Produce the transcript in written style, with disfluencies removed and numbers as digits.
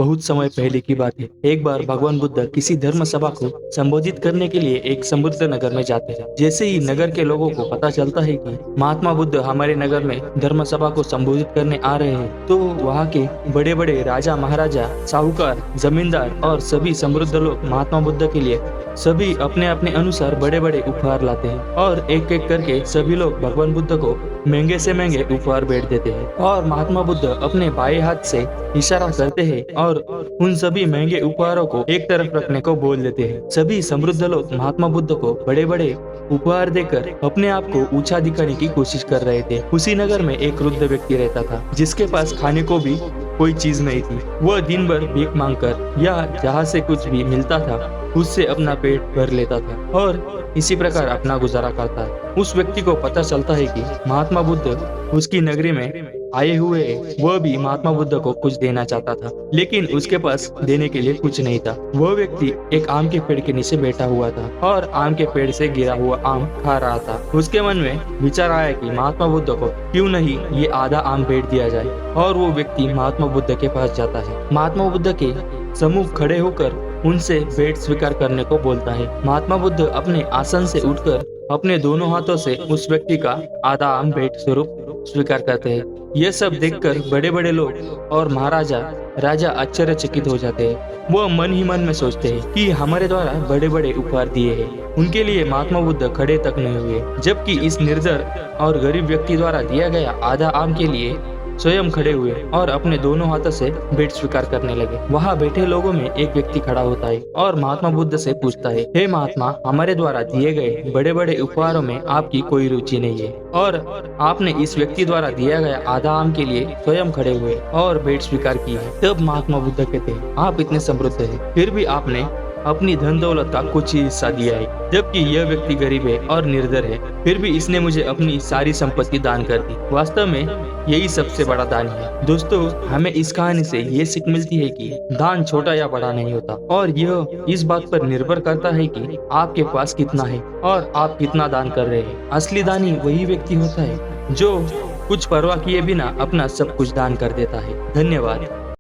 बहुत समय पहले की बात है। एक बार भगवान बुद्ध किसी धर्म सभा को संबोधित करने के लिए एक समृद्ध नगर में जाते हैं। जैसे ही नगर के लोगों को पता चलता है कि महात्मा बुद्ध हमारे नगर में धर्म सभा को संबोधित करने आ रहे हैं, तो वहाँ के बड़े बड़े राजा महाराजा, साहूकार, जमींदार और सभी समृद्ध लोग महात्मा बुद्ध के लिए सभी अपने अपने अनुसार बड़े बड़े उपहार लाते हैं और एक एक करके सभी लोग भगवान बुद्ध को महंगे से महंगे उपहार भेंट देते हैं। और महात्मा बुद्ध अपने बाएं हाथ से इशारा करते हैं और उन सभी महंगे उपहारों को एक तरफ रखने को बोल देते हैं। सभी समृद्ध लोग महात्मा बुद्ध को बड़े बड़े उपहार देकर अपने आप को ऊंचा दिखाने की कोशिश कर रहे थे। उसी नगर में एक वृद्ध व्यक्ति रहता था जिसके पास खाने को भी कोई चीज नहीं थी। वह दिन भर भीख मांगकर या जहाँ से कुछ भी मिलता था उससे अपना पेट भर लेता था और इसी प्रकार अपना गुजारा करता है। उस व्यक्ति को पता चलता है कि महात्मा बुद्ध उसकी नगरी में आए हुए हैं। वह भी महात्मा बुद्ध को कुछ देना चाहता था, लेकिन उसके पास देने के लिए कुछ नहीं था। वह व्यक्ति एक आम के पेड़ के नीचे बैठा हुआ था और आम के पेड़ से गिरा हुआ आम खा रहा था। उसके मन में विचार आया कि महात्मा बुद्ध को क्यों नहीं ये आधा आम भेंट दिया जाए, और वो व्यक्ति महात्मा बुद्ध के पास जाता है। महात्मा बुद्ध के सम्मुख खड़े होकर उनसे भेंट स्वीकार करने को बोलता है। महात्मा बुद्ध अपने आसन से उठकर अपने दोनों हाथों से उस व्यक्ति का आधा आम भेंट स्वरूप स्वीकार करते हैं। यह सब देखकर बड़े बड़े लोग और महाराजा राजा आश्चर्यचकित हो जाते हैं। वो मन ही मन में सोचते हैं कि हमारे द्वारा बड़े बड़े उपहार दिए हैं, उनके लिए महात्मा बुद्ध खड़े तक नहीं हुए, जबकि इस निर्धर और गरीब व्यक्ति द्वारा दिया गया आधा आम के लिए स्वयं खड़े हुए और अपने दोनों हाथों से भेंट स्वीकार करने लगे। वहाँ बैठे लोगों में एक व्यक्ति खड़ा होता है और महात्मा बुद्ध से पूछता है, हे महात्मा, हमारे द्वारा दिए गए बड़े बड़े उपहारों में आपकी कोई रुचि नहीं है और आपने इस व्यक्ति द्वारा दिया गया आधा आम के लिए स्वयं खड़े हुए और भेंट स्वीकार की है। तब महात्मा बुद्ध कहते हैं, आप इतने समृद्ध हैं, फिर भी आपने अपनी धन दौलत का कुछ ही हिस्सा दिया है, जबकि यह व्यक्ति गरीब है और निर्धर है, फिर भी इसने मुझे अपनी सारी संपत्ति दान कर दी। वास्तव में यही सबसे बड़ा दान है। दोस्तों, हमें इस कहानी से ये सीख मिलती है कि दान छोटा या बड़ा नहीं होता, और यह इस बात पर निर्भर करता है कि आपके पास कितना है और आप कितना दान कर रहे हैं। असली दानी वही व्यक्ति होता है जो कुछ परवाह किए बिना अपना सब कुछ दान कर देता है। धन्यवाद।